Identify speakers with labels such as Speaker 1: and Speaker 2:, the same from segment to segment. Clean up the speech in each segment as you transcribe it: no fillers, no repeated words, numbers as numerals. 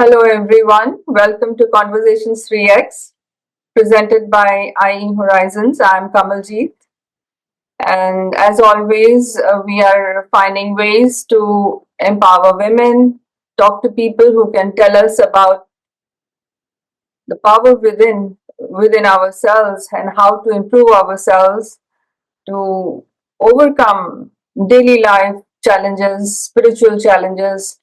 Speaker 1: Hello, everyone. Welcome to Conversations 3X, presented by IE Horizons. I'm Kamaljit. And as always, we are finding ways to empower women, talk to people who can tell us about the power within ourselves and how to improve ourselves to overcome daily life challenges, spiritual challenges,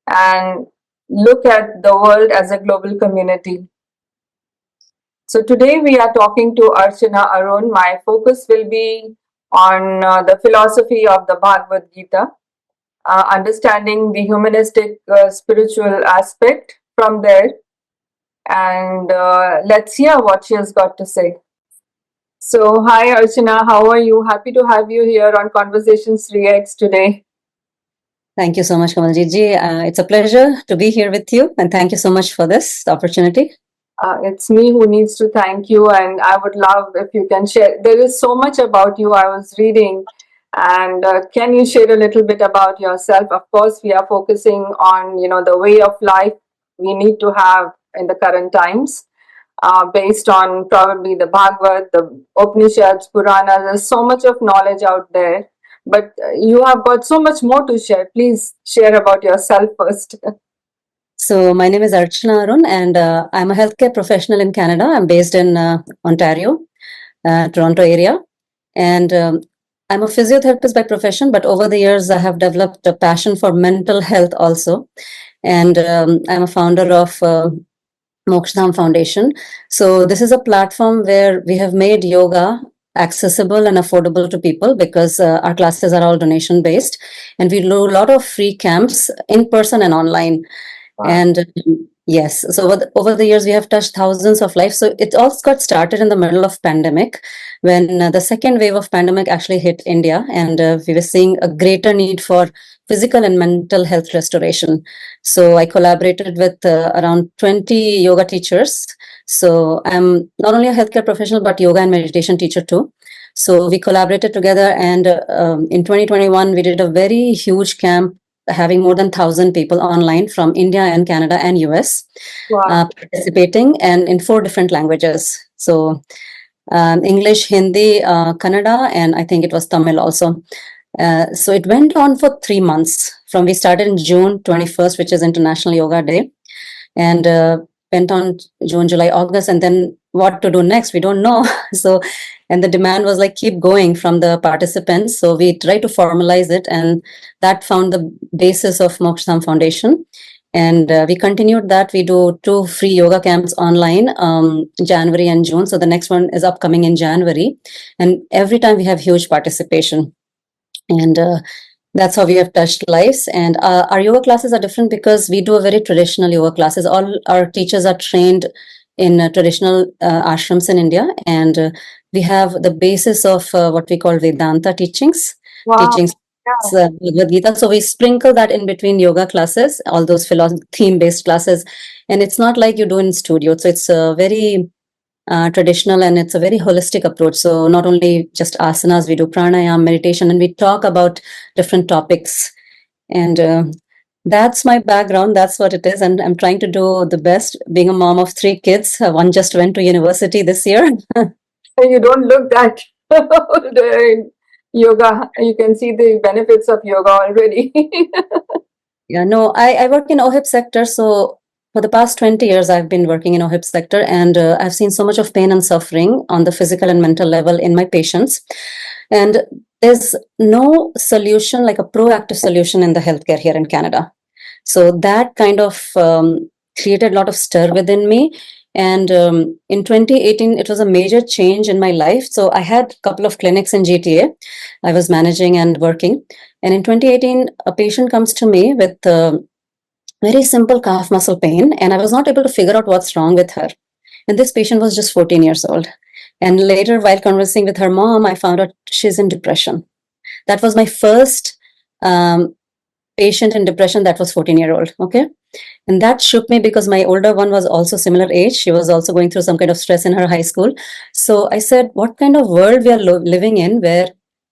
Speaker 1: and look at the world as a global community. So today we are talking to Archana Arun. My focus will be on the philosophy of the Bhagavad Gita, understanding the humanistic spiritual aspect from there, and let's hear what she has got to say. So, hi Archana, how are you? Happy to have you here on Conversations 3X today.
Speaker 2: Thank you so much, Kamaljit ji. It's a pleasure to be here with you, and thank you so much for this opportunity.
Speaker 1: It's me who needs to thank you, and I would love if you can share. There is so much about you I was reading, and can you share a little bit about yourself? Of course, we are focusing on the way of life we need to have in the current times, based on probably the Bhagavad, the Upanishads, Puranas. There's so much of knowledge out there, but you have got so much more to share. Please share about yourself first.
Speaker 2: So my name is Archana Arun, and I'm a healthcare professional in Canada. I'm based in Ontario, Toronto area, and I'm a physiotherapist by profession, but over the years I have developed a passion for mental health also, and I'm a founder of Mokshadham Foundation. So this is a platform where we have made yoga accessible and affordable to people because our classes are all donation based, and we do a lot of free camps in person and online.
Speaker 1: Wow.
Speaker 2: And yes, so over the years we have touched thousands of lives. So it all got started in the middle of pandemic when the second wave of pandemic actually hit India, and we were seeing a greater need for physical and mental health restoration. So I collaborated with around 20 yoga teachers. So I'm not only a healthcare professional but yoga and meditation teacher too. So we collaborated together, and in 2021 we did a very huge camp having more than 1,000 people online from India and Canada and US.
Speaker 1: Wow.
Speaker 2: Participating, and in 4 different languages. So English, Hindi, Kannada, and I think it was Tamil also. So it went on for 3 months. From we started in June 21st, which is International Yoga Day, and went on June, July, August, and then what to do next, we don't know. So, and the demand was like keep going from the participants. So we tried to formalize it, and that found the basis of Mokshadham Foundation. And we continued that. We do 2 free yoga camps online, January and June. So the next one is upcoming in January, and every time we have huge participation. And that's how we have touched lives. And our yoga classes are different because we do a very traditional yoga classes. All our teachers are trained in traditional ashrams in India, and we have the basis of what we call Vedanta teachings.
Speaker 1: Wow.
Speaker 2: Teachings, Bhagavad Gita. So we sprinkle that in between yoga classes, all those theme-based classes, and it's not like you do in studio. So it's very traditional, and it's a very holistic approach. So not only just asanas, we do pranayam, meditation, and we talk about different topics. And that's my background. That's what it is. And I'm trying to do the best. Being a mom of 3 kids, one just went to university this year.
Speaker 1: You don't look that old in yoga. You can see the benefits of yoga already.
Speaker 2: Yeah, no, I work in OHIP sector. So for the past 20 years, I've been working in OHIP sector, and I've seen so much of pain and suffering on the physical and mental level in my patients. And there's no solution like a proactive solution in the healthcare here in Canada. So that kind of created a lot of stir within me. And in 2018, it was a major change in my life. So I had a couple of clinics in GTA. I was managing and working. And in 2018, a patient comes to me with very simple calf muscle pain, and I was not able to figure out what's wrong with her. And this patient was just 14 years old. And later, while conversing with her mom, I found out she's in depression. That was my first patient in depression that was 14-year-old. Okay. And that shook me because my older one was also similar age. She was also going through some kind of stress in her high school. So I said, what kind of world we are living in where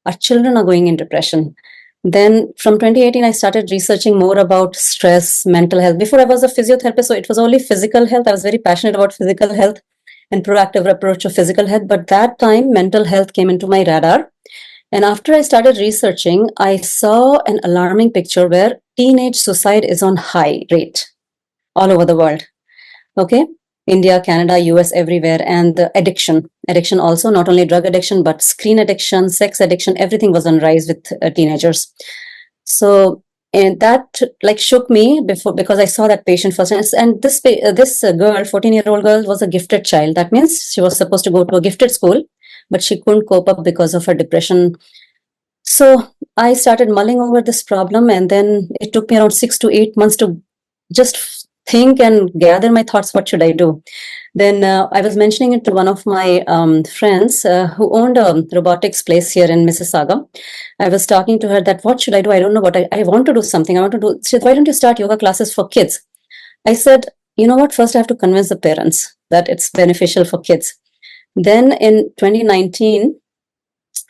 Speaker 2: our children are going in depression? Then from 2018, I started researching more about stress, mental health. Before I was a physiotherapist, so it was only physical health. I was very passionate about physical health and proactive approach of physical health. But that time, mental health came into my radar. And after I started researching, I saw an alarming picture where teenage suicide is on high rate all over the world. Okay. India, Canada, US, everywhere. And the addiction also, not only drug addiction, but screen addiction, sex addiction, everything was on rise with teenagers. So, and that like shook me before, because I saw that patient first. And this girl, 14-year-old girl, was a gifted child. That means she was supposed to go to a gifted school, but she couldn't cope up because of her depression. So I started mulling over this problem, and then it took me around 6 to 8 months to just think and gather my thoughts. What should I do? Then I was mentioning it to one of my friends who owned a robotics place here in Mississauga. I was talking to her that what should I do? I don't know what I want to do something. I want to do. She said, why don't you start yoga classes for kids? I said, you know what? First, I have to convince the parents that it's beneficial for kids. Then in 2019,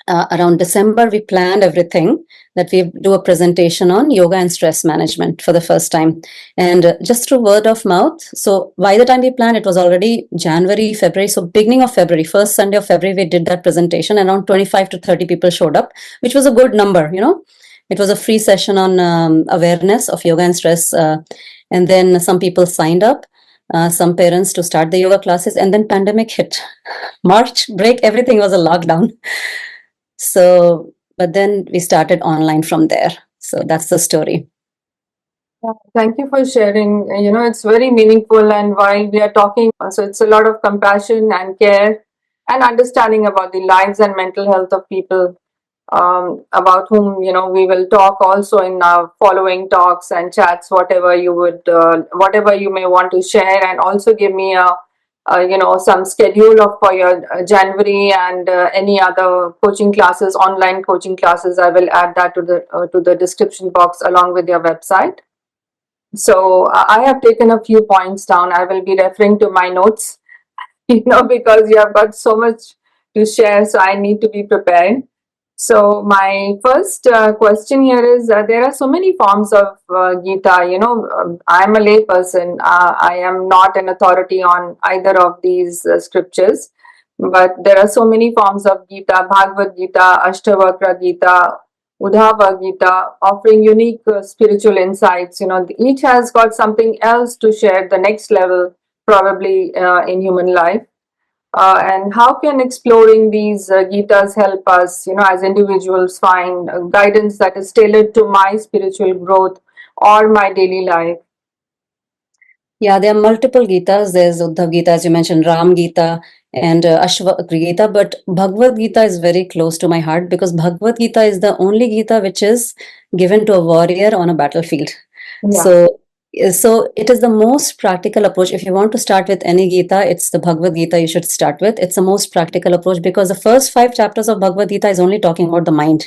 Speaker 2: around December, we planned everything that we do a presentation on yoga and stress management for the first time. And just through word of mouth. So by the time we planned, it was already January, February. So beginning of February, first Sunday of February, we did that presentation. Around 25 to 30 people showed up, which was a good number, you know. It was a free session on awareness of yoga and stress. And then some people signed up. Some parents to start the yoga classes, and then pandemic hit. March break, everything was a lockdown. So, but then we started online from there. So that's the story.
Speaker 1: Thank you for sharing. It's very meaningful. And while we are talking, so it's a lot of compassion and care and understanding about the lives and mental health of people, about whom, we will talk also in our following talks and chats, whatever whatever you may want to share, and also give me some schedule for your January and any other coaching classes, online coaching classes. I will add that to the description box along with your website. So I have taken a few points down. I will be referring to my notes, because you have got so much to share. So I need to be prepared. So my first question here is, there are so many forms of Gita. I'm a lay person. I am not an authority on either of these scriptures, but there are so many forms of Gita: Bhagavad Gita, Ashtavakra Gita, Udhava Gita, offering unique spiritual insights. Each has got something else to share, the next level probably in human life. And how can exploring these Gitas help us, as individuals, find guidance that is tailored to my spiritual growth or my daily life?
Speaker 2: Yeah, there are multiple Gitas. There's Uddhav Gita, as you mentioned, Ram Gita, and Ashwagandha Gita. But Bhagavad Gita is very close to my heart, because Bhagavad Gita is the only Gita which is given to a warrior on a battlefield.
Speaker 1: Yeah.
Speaker 2: So it is the most practical approach. If you want to start with any Gita, it's the Bhagavad Gita you should start with. It's the most practical approach, because the first 5 chapters of Bhagavad Gita is only talking about the mind.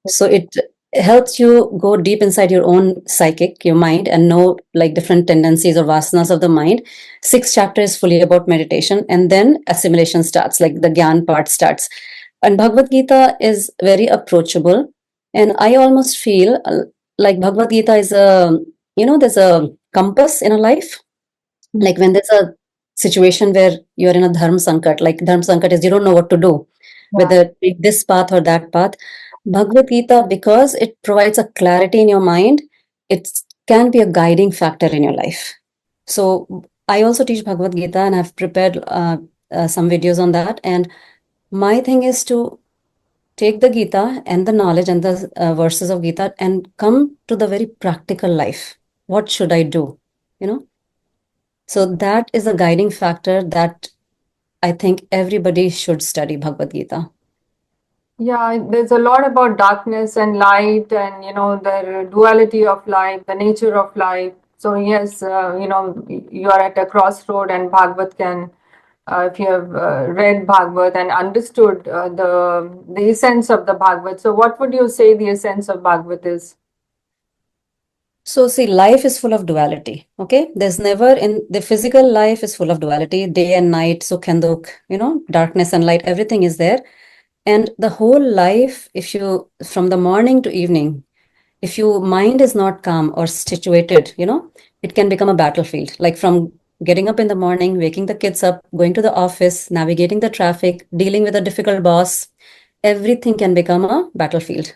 Speaker 2: So it helps you go deep inside your own psychic, your mind, and know like different tendencies or vasanas of the mind. 6th chapter is fully about meditation, and then assimilation starts, like the Gyan part starts. And Bhagavad Gita is very approachable. And I almost feel like Bhagavad Gita is there's a compass in a life. Like when there's a situation where you're in a dharma sankat, like dharma sankat is you don't know what to do, whether take this path or that path. Bhagavad Gita, because it provides a clarity in your mind, it can be a guiding factor in your life. So I also teach Bhagavad Gita, and I've prepared some videos on that. And my thing is to take the Gita and the knowledge and the verses of Gita and come to the very practical life. What should I do? So that is a guiding factor that I think everybody should study Bhagavad Gita.
Speaker 1: Yeah, there's a lot about darkness and light, and the duality of life, the nature of life. So yes, you are at a crossroad, and Bhagavad can, if you have read Bhagavad and understood the essence of the Bhagavad. So what would you say the essence of Bhagavad is?
Speaker 2: So see, life is full of duality. Okay, there's never in the physical life is full of duality, day and night, sukh and dukh, darkness and light, everything is there. And the whole life, if you, from the morning to evening, if your mind is not calm or situated, it can become a battlefield. Like from getting up in the morning, waking the kids up, going to the office, navigating the traffic, dealing with a difficult boss, everything can become a battlefield.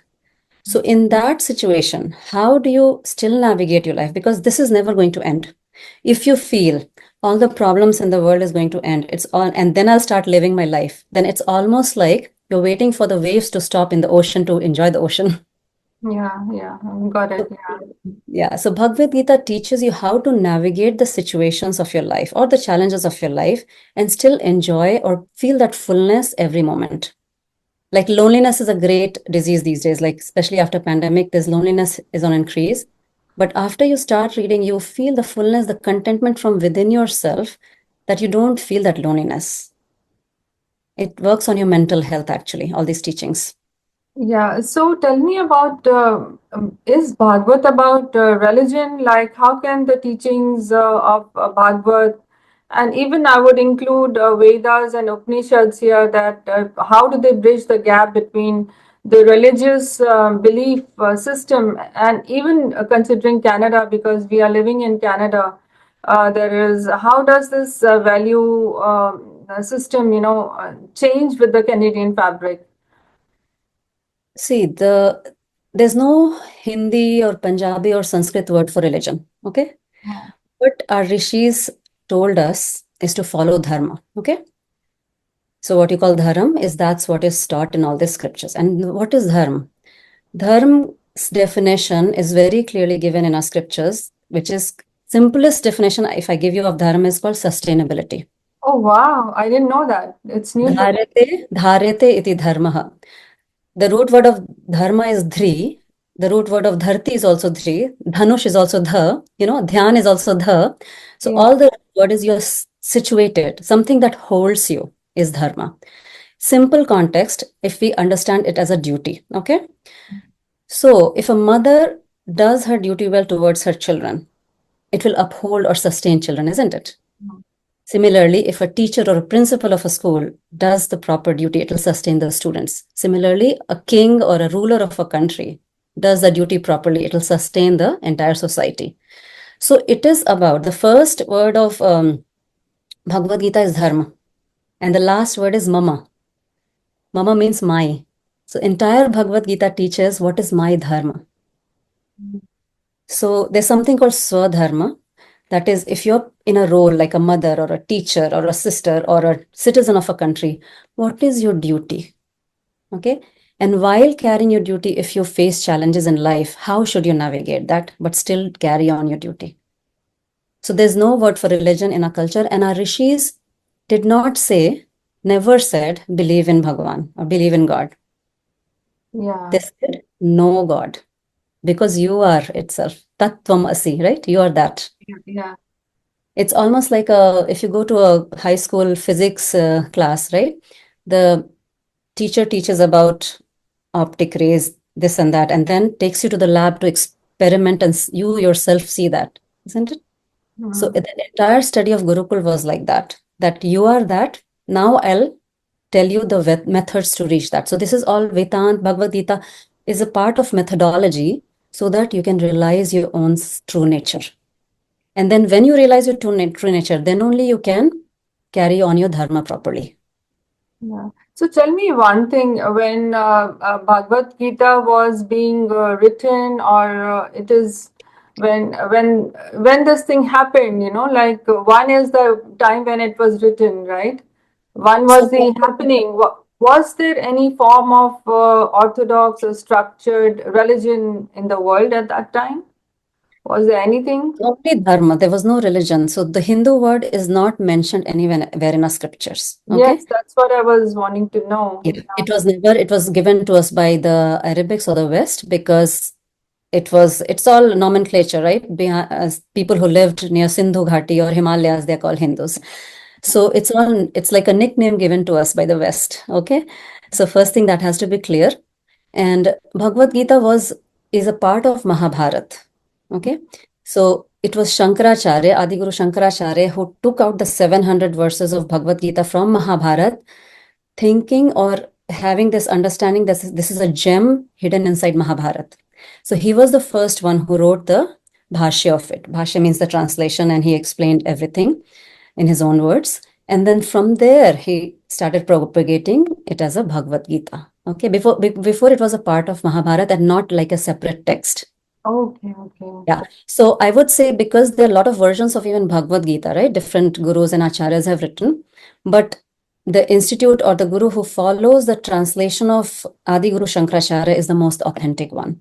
Speaker 2: So, in that situation, how do you still navigate your life? Because this is never going to end. If you feel all the problems in the world is going to end, it's all, and then I'll start living my life, then it's almost like you're waiting for the waves to stop in the ocean to enjoy the ocean.
Speaker 1: Yeah, yeah, got it.
Speaker 2: So,
Speaker 1: Yeah.
Speaker 2: yeah, so Bhagavad Gita teaches you how to navigate the situations of your life or the challenges of your life and still enjoy or feel that fullness every moment. Like loneliness is a great disease these days, like especially after pandemic, this loneliness is on increase. But after you start reading, you feel the fullness, the contentment from within yourself, that you don't feel that loneliness. It works on your mental health, actually, all these teachings.
Speaker 1: Yeah, so tell me about is Bhagavad about religion? Like, how can the teachings of Bhagavad, and even I would include Vedas and Upanishads here, that how do they bridge the gap between the religious belief system and even considering Canada, because we are living in Canada, there is how does this value system, change with the Canadian fabric?
Speaker 2: See, there's no Hindi or Punjabi or Sanskrit word for religion, okay? What our rishis told us is to follow dharma, okay? So what you call dharma is that's what is taught in all the scriptures. And what is dharma? Dharma's definition is very clearly given in our scriptures, which is simplest definition if I give you of dharma is called sustainability.
Speaker 1: Oh wow, I didn't know that. It's new to me.
Speaker 2: Dharete iti dharmaha. The root word of dharma is dhri. The root word of dharti is also dhri. Dhanush is also dha. Dhyan is also dha. So
Speaker 1: Yeah,
Speaker 2: all the word is you're situated. Something that holds you is dharma. Simple context, if we understand it as a duty. Okay. So if a mother does her duty well towards her children, it will uphold or sustain children, isn't it? Similarly, if a teacher or a principal of a school does the proper duty, it will sustain the students. Similarly, a king or a ruler of a country does the duty properly, it will sustain the entire society. So it is about the first word of Bhagavad Gita is dharma, and the last word is mama. Mama means my. So entire Bhagavad Gita teaches what is my dharma. So there's something called swadharma. That is, if you're in a role like a mother or a teacher or a sister or a citizen of a country, what is your duty? Okay. And while carrying your duty, if you face challenges in life, how should you navigate that, but still carry on your duty? So there's no word for religion in our culture. And our rishis did not say, never said, believe in Bhagavan or believe in God.
Speaker 1: yeah,
Speaker 2: They said, no God, because you are itself. Tattvam asi, right? You are that.
Speaker 1: yeah,
Speaker 2: It's almost like if you go to a high school physics class, right? The teacher teaches about optic rays, this and that, and then takes you to the lab to experiment and you yourself see that, isn't it? So the entire study of Gurukul was like that, that you are that. Now I'll tell you the methods to reach that. So this is all Vedant, Bhagavad Gita is a part of methodology so that you can realize your own true nature. And then when you realize your true nature, then only you can carry on your dharma properly.
Speaker 1: yeah. So tell me one thing, when Bhagavad Gita was being written, or it is when this thing happened, like one is the time when it was written, right? One was
Speaker 2: So
Speaker 1: the happening. Was there any form of orthodox or structured religion in the world at that time? Was there anything?
Speaker 2: only dharma, there was no religion. So the Hindu word is not mentioned anywhere in our scriptures. Okay.
Speaker 1: Yes, that's what I was wanting to know.
Speaker 2: Yeah. It was given to us by the Arabics or the West because it's all nomenclature, right? As people who lived near Sindhu Ghati or Himalayas, they're called Hindus. So it's like a nickname given to us by the West. Okay. So first thing that has to be clear. And Bhagavad Gita is a part of Mahabharat. Okay. So it was Shankaracharya, Adiguru Shankaracharya, who took out the 700 verses of Bhagavad Gita from Mahabharat, thinking or having this understanding that this is a gem hidden inside Mahabharata. So he was the first one who wrote the bhashya of it. Bhashya means the translation, and he explained everything in his own words. And then from there, he started propagating it as a Bhagavad Gita. Okay, before it was a part of Mahabharata and not like a separate text.
Speaker 1: Okay, okay.
Speaker 2: Yeah. So I would say, because there are a lot of versions of even Bhagavad Gita, right? Different gurus and acharyas have written, but the institute or the guru who follows the translation of Adi Guru Shankaracharya is the most authentic one.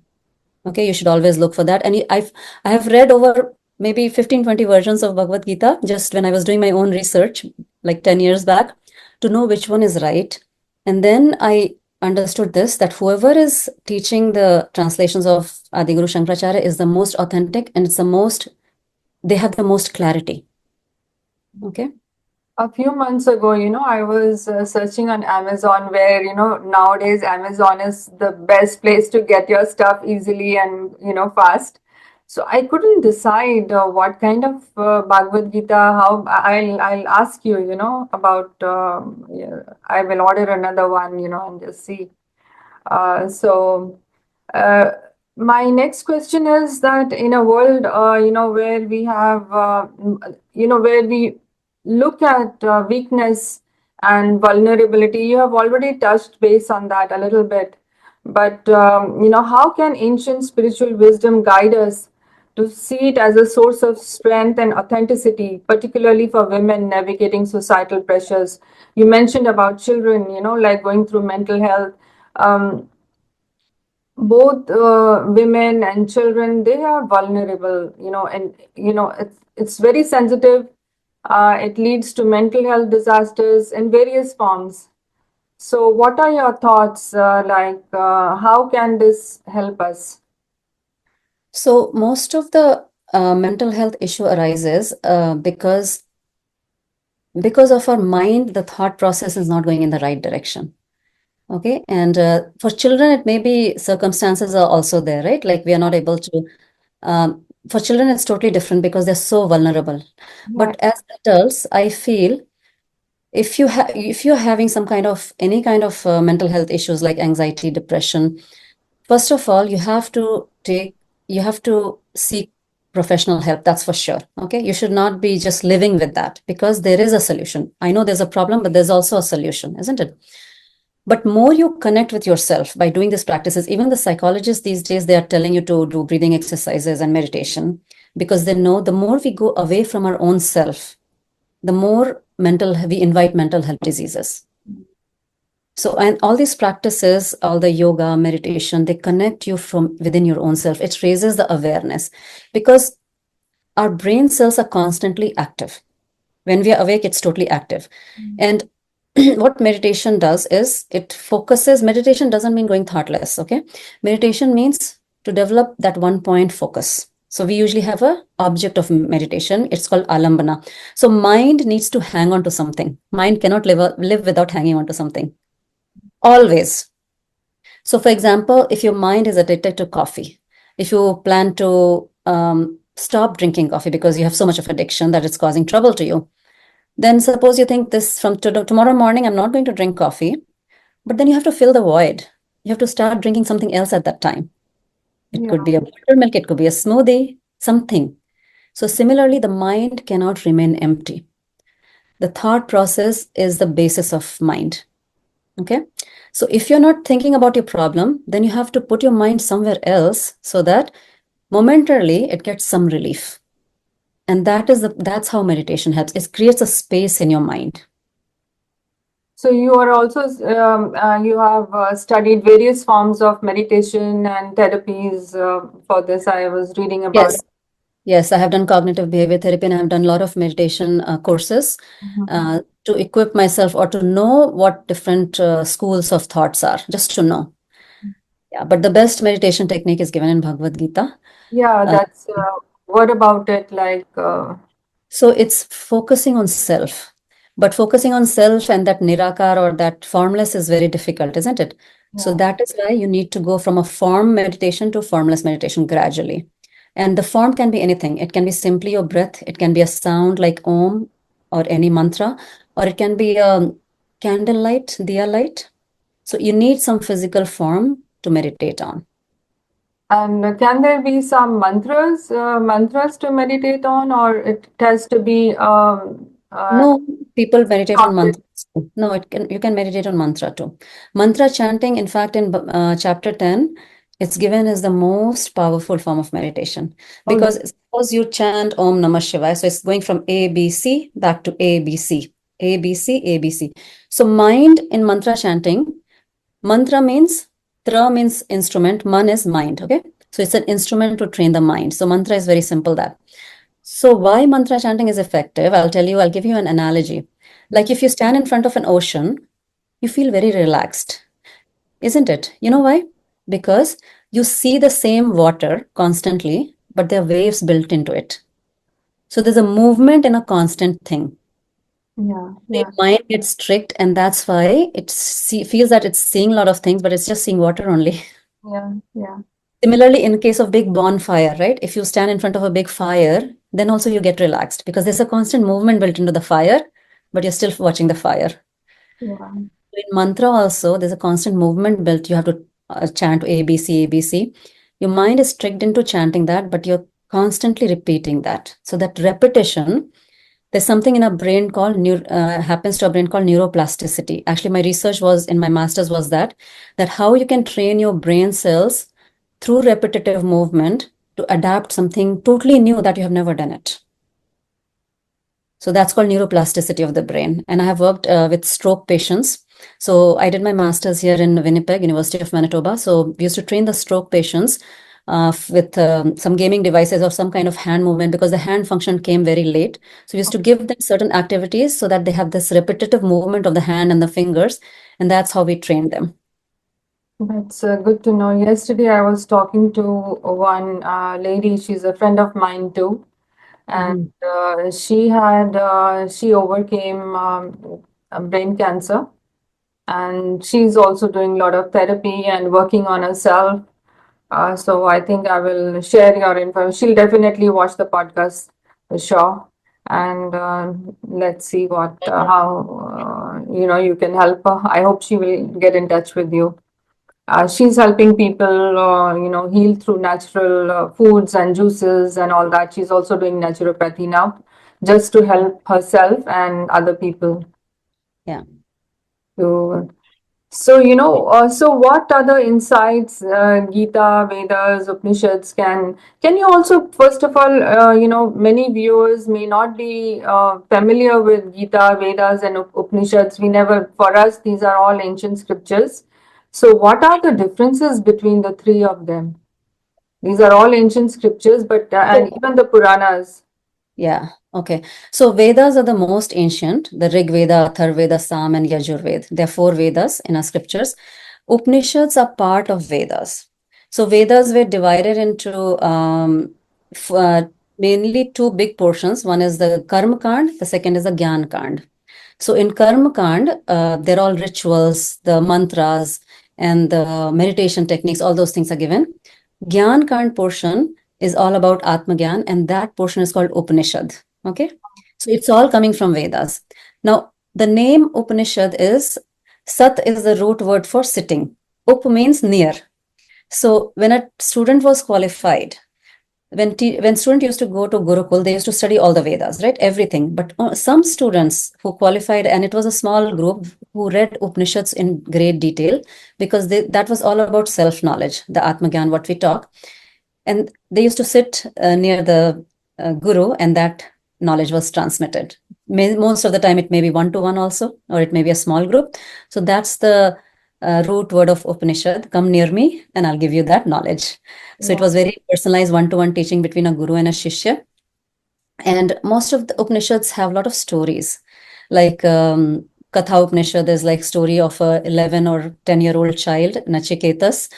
Speaker 2: Okay, you should always look for that. And I have read over maybe 15, 20 versions of Bhagavad Gita just when I was doing my own research, like 10 years back, to know which one is right. And then I understood this, that whoever is teaching the translations of Adi Guru Shankaracharya is the most authentic, and they have the most clarity. Okay.
Speaker 1: A few months ago, I was searching on Amazon, where, nowadays Amazon is the best place to get your stuff easily and, fast. So I couldn't decide what kind of Bhagavad Gita, how I'll ask you, about, yeah, I will order another one, and just see. So uh, my next question is that in a world, where we have, where we look at weakness and vulnerability, you have already touched base on that a little bit. But, how can ancient spiritual wisdom guide us to see it as a source of strength and authenticity, particularly for women navigating societal pressures? You mentioned about children, like going through mental health. Both women and children, they are vulnerable, and it's very sensitive. It leads to mental health disasters in various forms. So what are your thoughts, how can this help us?
Speaker 2: So most of the mental health issue arises because of our mind, the thought process is not going in the right direction. Okay. And for children, it may be circumstances are also there, right? Like we are not able to, for children, it's totally different because they're so vulnerable.
Speaker 1: Yeah.
Speaker 2: But as adults, I feel if you're having any kind of mental health issues like anxiety, depression, first of all, you have to seek professional help. That's for sure. Okay. You should not be just living with that, because there is a solution. I know there's a problem, but there's also a solution, isn't it? But more you connect with yourself by doing these practices, even the psychologists these days, they are telling you to do breathing exercises and meditation, because they know the more we go away from our own self, the more we invite mental health diseases. So, and all these practices, all the yoga, meditation, they connect you from within your own self. It raises the awareness, because our brain cells are constantly active. When we are awake, it's totally active. And what meditation does is meditation doesn't mean going thoughtless. Okay. Meditation means to develop that one point focus. So we usually have a object of meditation. It's called alambana. So mind needs to hang on to something. Mind cannot live without hanging on to something. Always. So for example, if your mind is addicted to coffee, if you plan to stop drinking coffee because you have so much of addiction that it's causing trouble to you, then suppose you think this from tomorrow morning, I'm not going to drink coffee, but then you have to fill the void. You have to start drinking something else at that time. It
Speaker 1: Yeah.
Speaker 2: could be a buttermilk, it could be a smoothie, something. So similarly, the mind cannot remain empty. The thought process is the basis of mind. Okay. So if you're not thinking about your problem, then you have to put your mind somewhere else so that momentarily it gets some relief. And that's how meditation helps. It creates a space in your mind.
Speaker 1: So you are also you have studied various forms of meditation and therapies for this. I was reading about
Speaker 2: Yes. Yes, I have done cognitive behavior therapy, and I have done a lot of meditation courses to equip myself or to know what different schools of thoughts are, just to know. Yeah, but the best meditation technique is given in Bhagavad Gita.
Speaker 1: Yeah,
Speaker 2: Uh,
Speaker 1: that's what about it?
Speaker 2: So it's focusing on self. But focusing on self and that nirakar or that formless is very difficult, isn't it? So
Speaker 1: Yeah.
Speaker 2: that is why you need to go from a form meditation to formless meditation gradually. And the form can be anything. It can be simply your breath. It can be a sound like Om or any mantra, or it can be a candle light, diya light. So you need some physical form to meditate on.
Speaker 1: And can there be some mantras to meditate on, or it has to be
Speaker 2: No, people meditate on
Speaker 1: shorted?
Speaker 2: mantras too. No, you can meditate on mantra too. Mantra chanting, in fact, in chapter 10, it's given as the most powerful form of meditation
Speaker 1: Oh,
Speaker 2: because suppose you chant Om Namah Shivaya, so it's going from A B C back to A B C, A B C, A B C. So mind in mantra chanting, mantra means tra means instrument, man is mind. Okay, so it's an instrument to train the mind. So mantra is very simple that. So, why mantra chanting is effective? I'll give you an analogy. Like if you stand in front of an ocean, you feel very relaxed, isn't it? You know why? Because you see the same water constantly, but there are waves built into it. So, there's a movement in a constant thing.
Speaker 1: yeah,
Speaker 2: Your
Speaker 1: yeah,
Speaker 2: mind gets strict, and that's why feels that it's seeing a lot of things, but it's just seeing water only.
Speaker 1: yeah, yeah,
Speaker 2: Similarly, in case of big bonfire, right? If you stand in front of a big fire, then also you get relaxed because there's a constant movement built into the fire, but you're still watching the fire.
Speaker 1: yeah,
Speaker 2: In mantra also, there's a constant movement built. You have to chant ABC, ABC. Your mind is tricked into chanting that, but you're constantly repeating that. So that repetition, there's something in our brain called happens to our brain called neuroplasticity. Actually, my research was in my master's was that how you can train your brain cells through repetitive movement to adapt something totally new that you have never done it. So that's called neuroplasticity of the brain. And I have worked with stroke patients. So I did my master's here in Winnipeg, University of Manitoba. So we used to train the stroke patients with some gaming devices or some kind of hand movement because the hand function came very late. So we used to give them certain activities so that they have this repetitive movement of the hand and the fingers. And that's how we trained them.
Speaker 1: that's good to know. Yesterday, I was talking to one lady. She's a friend of mine too, and
Speaker 2: Mhm.
Speaker 1: she overcame brain cancer, and she's also doing a lot of therapy and working on herself. So I think I will share your info. She'll definitely watch the podcast for sure. And let's see what how you can help her. I hope she will get in touch with you. She's helping people, heal through natural foods and juices and all that. She's also doing naturopathy now, just to help herself and other people
Speaker 2: Yeah.
Speaker 1: to. So what other insights, Gita, Vedas, Upanishads can you also, first of all, many viewers may not be familiar with Gita, Vedas, and Upanishads. For us, these are all ancient scriptures. So what are the differences between the three of them? These are all ancient scriptures, but and even the Puranas.
Speaker 2: Yeah. Okay. So Vedas are the most ancient, the Rig Veda, Atharvaveda, Sam, and Yajurveda. There are four Vedas in our scriptures. Upanishads are part of Vedas. So Vedas were divided into mainly two big portions. One is the Karma Kand, the second is the Gyan Kand. So in Karma Kand, they're all rituals, the mantras, and the meditation techniques, all those things are given. Gyan Kand portion is all about Atma Gyan, and that portion is called Upanishad. Okay, so it's all coming from Vedas. Now, the name Upanishad is Sat is the root word for sitting. Up means near. So when a student was qualified, when student used to go to Gurukul, they used to study all the Vedas, right? Everything. But some students who qualified, and it was a small group who read Upanishads in great detail because that was all about self knowledge, the Atma Gyan, what we talk. And they used to sit near the guru, and that knowledge was transmitted. Most of the time, it may be one to one also, or it may be a small group. So that's the root word of Upanishad. Come near me, and I'll give you that knowledge. So it
Speaker 1: Yeah.
Speaker 2: was very personalized one to one teaching between a guru and a shishya. And most of the Upanishads have a lot of stories. Like Katha Upanishad is like story of a 11 or 10-year-old child, Nachiketas,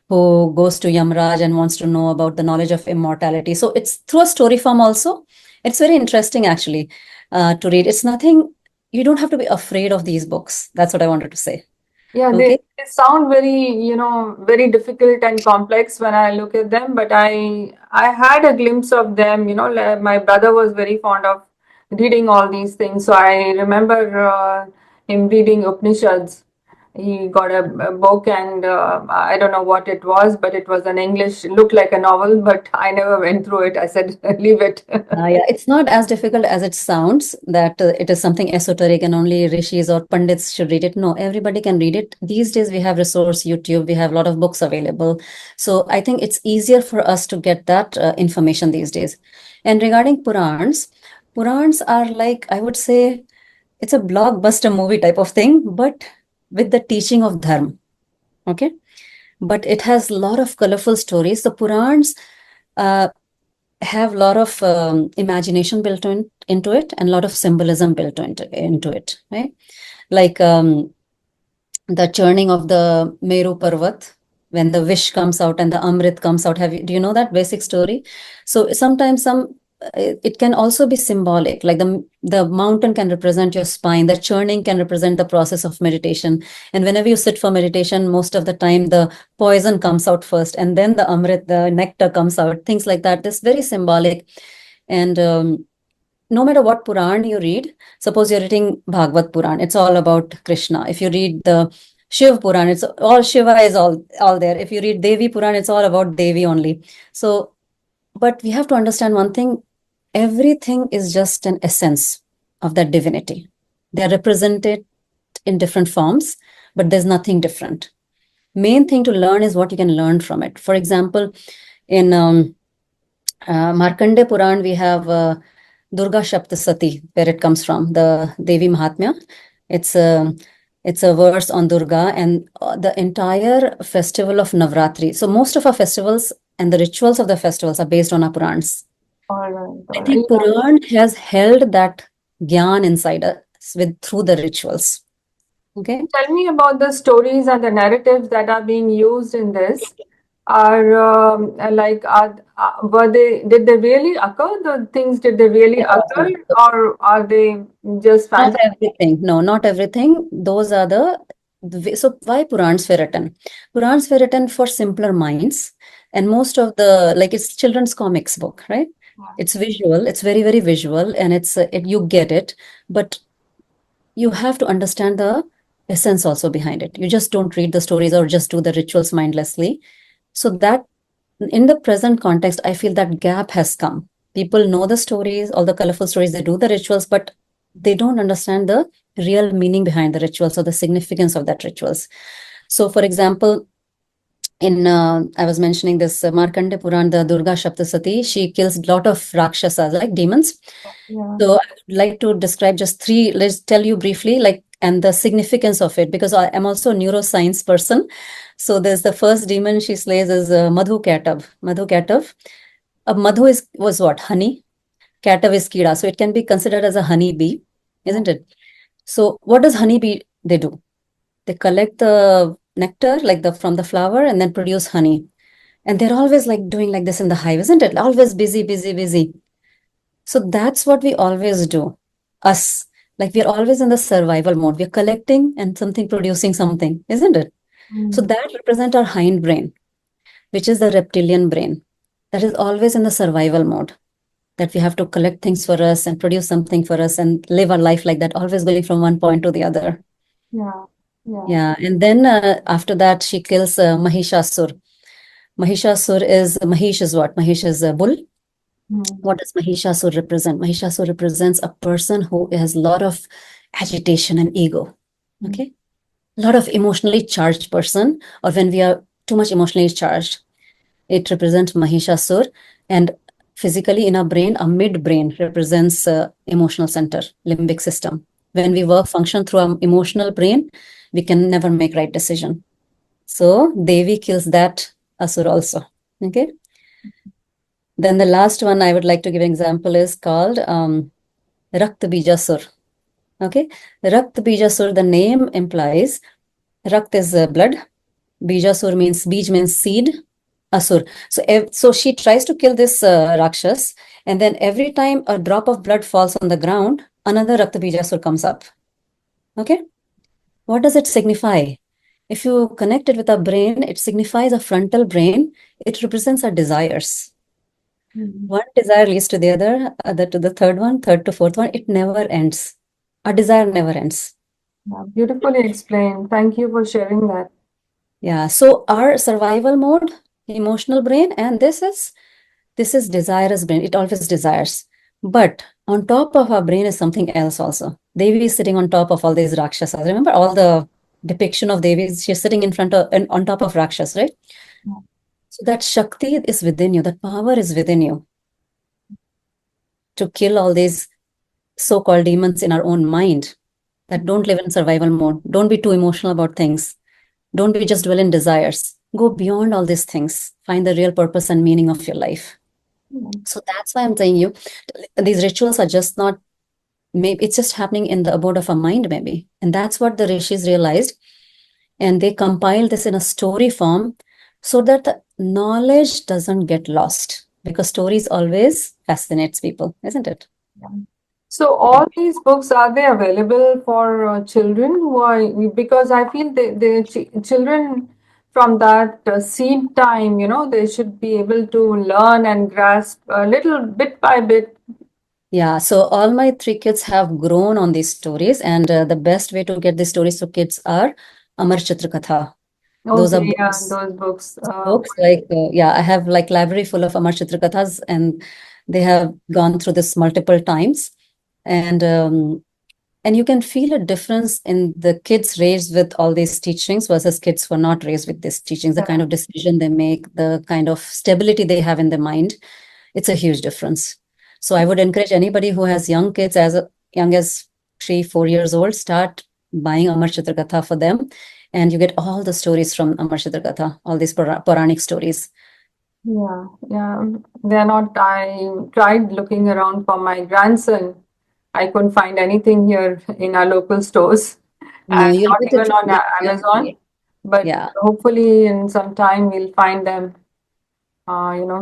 Speaker 2: who goes to Yamraj and wants to know about the knowledge of immortality. So it's through a story form also. It's very interesting actually to read. It's nothing, you don't have to be afraid of these books. That's what I wanted to say.
Speaker 1: Yeah,
Speaker 2: Okay.
Speaker 1: they sound very, very difficult and complex when I look at them, but I had a glimpse of them, my brother was very fond of reading all these things. So I remember him reading Upanishads he got a book, and I don't know what it was, but it was an English, looked like a novel, but I never went through it. I said, leave it.
Speaker 2: Yeah, it's not as difficult as it sounds that it is something esoteric and only rishis or pandits should read it. No, everybody can read it. These days we have resource YouTube, we have a lot of books available. So I think it's easier for us to get that information these days. And regarding Purans, Purans are like, I would say, it's a blockbuster movie type of thing, but with the teaching of dharma. Okay. But it has a lot of colorful stories. The Purans uh, have a lot of imagination built into it and a lot of symbolism built into it, right? Like the churning of the Meru Parvat, when the wish comes out and the Amrit comes out. Do you know that basic story? So sometimes it can also be symbolic, like the mountain can represent your spine, the churning can represent the process of meditation. And whenever you sit for meditation, most of the time the poison comes out first, and then the Amrit, the nectar comes out, things like that. This very symbolic. And no matter what Puran you read, suppose you're reading Bhagavad Puran, it's all about Krishna. If you read the Shiv Puran, it's all Shiva is all there. If you read Devi Puran, it's all about Devi only. So, but we have to understand one thing, everything is just an essence of that divinity. They are represented in different forms, but there's nothing different. Main thing to learn is what you can learn from it. For example, in Markandeya Puran, we have Durga Shaptasati, where it comes from, the Devi Mahatmya. It's a verse on Durga and the entire festival of Navratri. So most of our festivals and the rituals of the festivals are based on our Purans.
Speaker 1: All right.
Speaker 2: I think Puran has held that gyan inside us through the rituals. Okay.
Speaker 1: Tell me about the stories and the narratives that are being used in this. Did they really occur? The things, did they really occur, or are they just
Speaker 2: Not
Speaker 1: fantasy?
Speaker 2: everything. No, not everything. Those are so why Purans were written? Purans were written for simpler minds, and most of like it's children's comics book, right? It's visual. It's very, very visual, and you get it, but you have to understand the essence also behind it. You just don't read the stories or just do the rituals mindlessly. So that in the present context, I feel that gap has come. People know the stories, all the colorful stories, they do the rituals, but they don't understand the real meaning behind the rituals or the significance of that rituals. So, for example, I was mentioning this Markandeya Puran, the Durga Shaptasati, she kills a lot of rakshasas, like demons.
Speaker 1: Yeah.
Speaker 2: So I would like to describe just three, let's tell you briefly, and the significance of it, because I am also a neuroscience person. So there's the first demon she slays is Madhu Katav. Madhu Katav. Madhu was what? Honey. Katav is Kida. So it can be considered as a honey bee, isn't it? So what does honey bee they do? They collect the nectar from the flower and then produce honey. And they're always like doing like this in the hive, isn't it? Always busy, busy, busy. So that's what we always do. Us. Like we're always in the survival mode. We're collecting and something producing something, isn't it? So that represents our hind brain, which is the reptilian brain. That is always in the survival mode. That we have to collect things for us and produce something for us and live our life like that, always going from one point to the other.
Speaker 1: Yeah.
Speaker 2: Yeah. And then after that, she kills Mahishasur. Mahishasur Mahish is what? Mahish is a bull. What does Mahishasur represent? Mahishasur represents a person who has a lot of agitation and ego. Okay. A lot of emotionally charged person, or when we are too much emotionally charged, it represents Mahishasur. And physically in our brain, our mid-brain represents emotional center, limbic system. When we function through our emotional brain, we can never make right decision. So Devi kills that Asur also. Okay. Then the last one I would like to give an example is called Rakt Bijasur. Okay. Rakt Bijasur, the name implies Rakt is blood. Bijasur means Bij means seed. Asur. So she tries to kill this Rakshas, and then every time a drop of blood falls on the ground, another Rakt Bijasur comes up. Okay. What does it signify? If you connect it with our brain, it signifies a frontal brain. It represents our desires. One desire leads to the other to the third one, third to fourth one. It never ends. Our desire never ends.
Speaker 1: Yeah, beautifully explained. Thank you for sharing that.
Speaker 2: Yeah. So our survival mode, emotional brain, and this is desirous brain. It always desires. But on top of our brain is something else also. Devi is sitting on top of all these rakshasas. Remember all the depiction of Devi? She's sitting in front of and on top of Rakshas, right? So that Shakti is within you, that power is within you to kill all these so-called demons in our own mind that don't live in survival mode. Don't be too emotional about things. Don't be just dwell in desires. Go beyond all these things. Find the real purpose and meaning of your life. So that's why I'm saying you, these rituals are just not, maybe it's just happening in the abode of a mind, maybe. And that's what the rishis realized. And they compiled this in a story form so that the knowledge doesn't get lost. Because stories always fascinates people, isn't it?
Speaker 1: So all these books, are they available for children who are, because I feel the children from that seed time, they should be able to learn and grasp a little bit by bit.
Speaker 2: Yeah, so all my three kids have grown on these stories, and the best way to get these stories to kids are Amar Chitra Katha. Those are
Speaker 1: Okay, yeah,
Speaker 2: books.
Speaker 1: those books.
Speaker 2: Books like yeah, I have like library full of Amar Chitra Kathas, and they have gone through this multiple times, and um, and you can feel a difference in the kids raised with all these teachings versus kids who are not raised with these teachings. The kind of decision they make, the kind of stability they have in their mind, it's a huge difference. So I would encourage anybody who has young kids young as 3, 4 years old, start buying Amar Chitra Katha for them, and you get all the stories from Amar Chitra Katha, all these Puranic stories.
Speaker 1: Yeah, yeah. They're not, I tried looking around for my grandson. I couldn't find anything here in our local stores
Speaker 2: No,
Speaker 1: and
Speaker 2: you'll
Speaker 1: not
Speaker 2: get it
Speaker 1: even
Speaker 2: from
Speaker 1: on Amazon. But
Speaker 2: yeah.
Speaker 1: hopefully, in some time, we'll find them.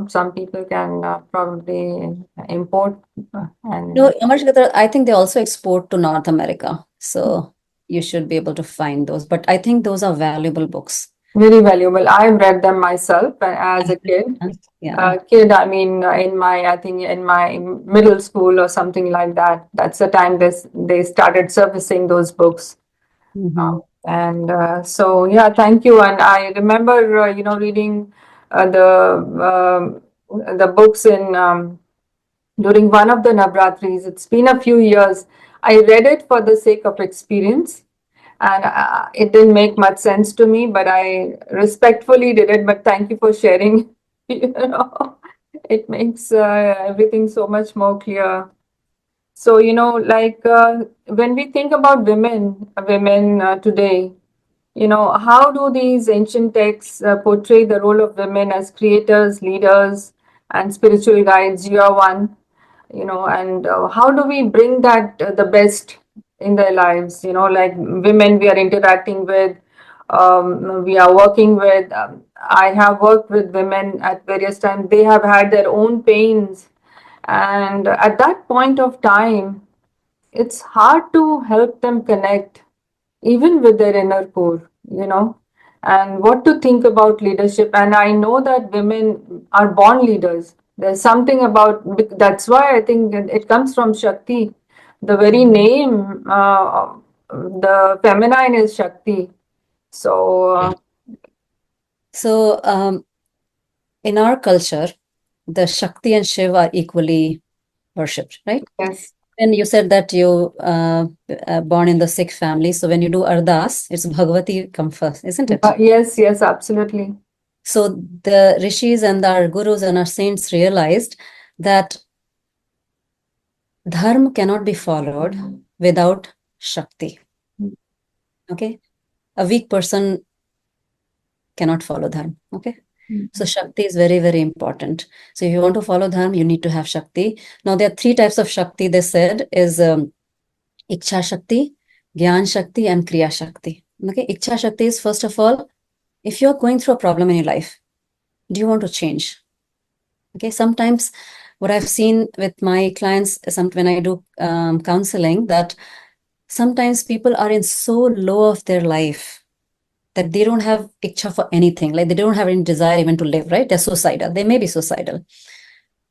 Speaker 1: Some people can probably import
Speaker 2: No,
Speaker 1: and
Speaker 2: Amar Chitra Katha, I think they also export to North America, so you should be able to find those. But I think those are valuable books.
Speaker 1: very valuable. I've read them myself as a kid.
Speaker 2: Yeah.
Speaker 1: I mean, I think in my middle school or something like that. That's the time they started servicing those books.
Speaker 2: Hmm.
Speaker 1: And so, yeah, thank you. And I remember, reading the books in during one of the Navratris. It's been a few years. I read it for the sake of experience, and it didn't make much sense to me, but I respectfully did it. But thank you for sharing. You know, it makes everything so much more clear. So, like when we think about women today, how do these ancient texts portray the role of women as creators, leaders, and spiritual guides? You are one, and how do we bring that the best in their lives? Like women we are interacting with, we are working with. I have worked with women at various times. They have had their own pains, and at that point of time, it's hard to help them connect even with their inner core, and what to think about leadership. And I know that women are born leaders. There's something about that's why I think it comes from Shakti. The very name, the feminine is Shakti. So,
Speaker 2: So in our culture, the Shakti and Shiv are equally worshipped, right?
Speaker 1: yes,
Speaker 2: And you said that you born in the Sikh family, so when you do Ardas, it's Bhagavati come first, isn't it?
Speaker 1: yes, yes, absolutely.
Speaker 2: So the rishis and our gurus and our saints realized that dharma cannot be followed without Shakti. Okay, a weak person cannot follow dharma. Okay. So Shakti is very, very important. So if you want to follow Dharma, you need to have Shakti. Now there are three types of Shakti, they said, is Iksha Shakti, Gyan Shakti, and Kriya Shakti. Okay, Iksha Shakti is first of all, if you're going through a problem in your life, do you want to change? Okay, sometimes what I've seen with my clients, when I do counseling, that sometimes people are in so low of their life that they don't have iksha for anything, like they don't have any desire even to live, right? They're suicidal. They may be suicidal,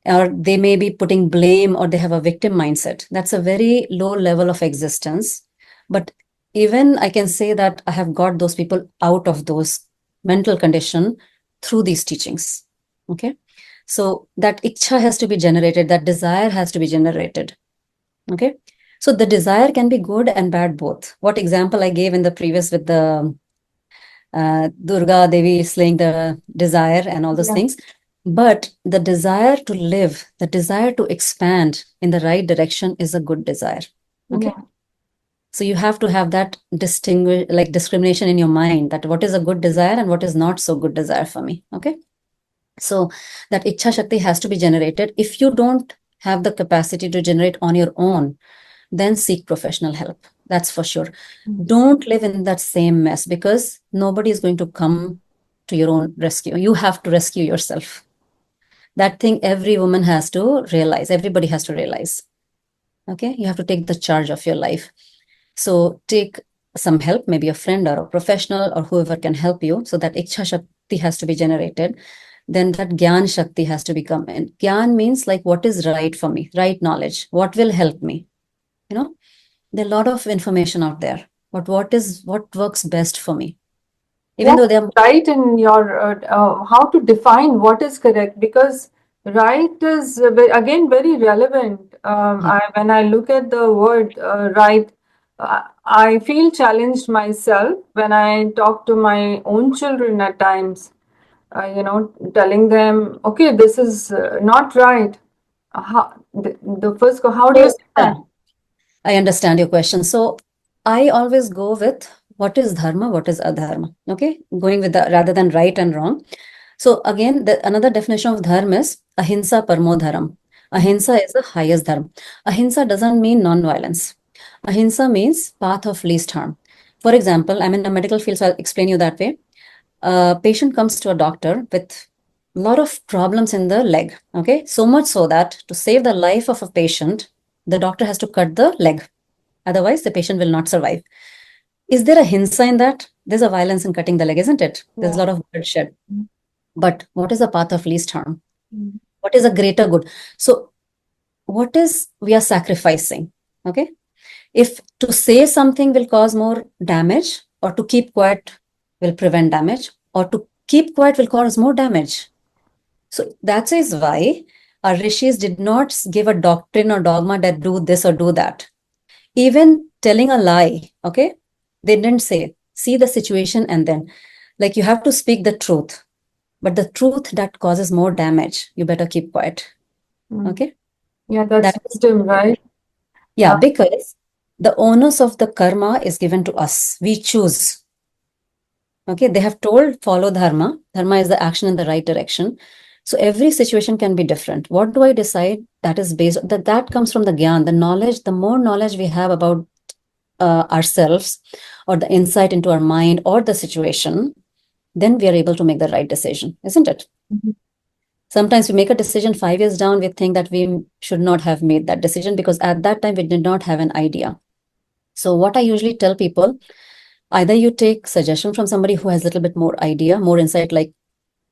Speaker 2: or they may be putting blame, or they have a victim mindset. That's a very low level of existence. But even I can say that I have got those people out of those mental condition through these teachings. Okay. So that ichha has to be generated, that desire has to be generated. Okay. So the desire can be good and bad both. What example I gave in the previous with the Durga Devi slaying the desire and all those
Speaker 1: Yeah.
Speaker 2: things. But the desire to live, the desire to expand in the right direction is a good desire. Okay.
Speaker 1: Yeah.
Speaker 2: So you have to have that distinguish, like discrimination in your mind, that what is a good desire and what is not so good desire for me. Okay. So that ichha shakti has to be generated. If you don't have the capacity to generate on your own, then seek professional help. That's for sure. Don't live in that same mess, because nobody is going to come to your own rescue. You have to rescue yourself. That thing every woman has to realize, everybody has to realize. Okay. You have to take the charge of your life. So take some help, maybe a friend or a professional or whoever can help you. So that ichha shakti has to be generated. Then that gyan shakti has to become. And gyan means like what is right for me, right knowledge, what will help me. You know, there are a lot of information out there. But what works best for me? Even
Speaker 1: Yeah,
Speaker 2: though they are
Speaker 1: right in your how to define what is correct, because right is again very relevant.
Speaker 2: yeah,
Speaker 1: When I look at the word right, I feel challenged myself when I talk to my own children at times. Telling them, okay, this is not right. The first, how do you
Speaker 2: so
Speaker 1: say that?
Speaker 2: I understand your question. So I always go with what is dharma, what is adharma. Okay, going with the rather than right and wrong. So again, another definition of dharma is ahimsa parmo dharam. Ahimsa is the highest dharma. Ahimsa doesn't mean non-violence. Ahimsa means path of least harm. For example, I'm in the medical field, so I'll explain you that way. A patient comes to a doctor with a lot of problems in the leg. Okay, so much so that to save the life of a patient, the doctor has to cut the leg. Otherwise, the patient will not survive. Is there a hinsa in that? There's a violence in cutting the leg, isn't it? There's a
Speaker 1: Yeah.
Speaker 2: lot of bloodshed. But what is the path of least harm?
Speaker 1: Mm.
Speaker 2: What is a greater good? So, what is we are sacrificing? Okay. If to say something will cause more damage, or to keep quiet will prevent damage, or to keep quiet will cause more damage. So that is why our rishis did not give a doctrine or dogma that do this or do that. Even telling a lie, okay? They didn't say, see the situation and then, like, you have to speak the truth. But the truth that causes more damage, you better keep quiet.
Speaker 1: Mm.
Speaker 2: Okay?
Speaker 1: Yeah, that's
Speaker 2: That is,
Speaker 1: wisdom, right?
Speaker 2: yeah, because the onus of the karma is given to us. We choose. Okay, they have told follow dharma. Dharma is the action in the right direction. So every situation can be different. What do I decide? That is based that comes from the gyan, the knowledge. The more knowledge we have about ourselves, or the insight into our mind or the situation, then we are able to make the right decision, isn't it?
Speaker 1: Mhm.
Speaker 2: Sometimes we make a decision 5 years down, we think that we should not have made that decision because at that time we did not have an idea. So what I usually tell people, either you take suggestion from somebody who has a little bit more idea, more insight, like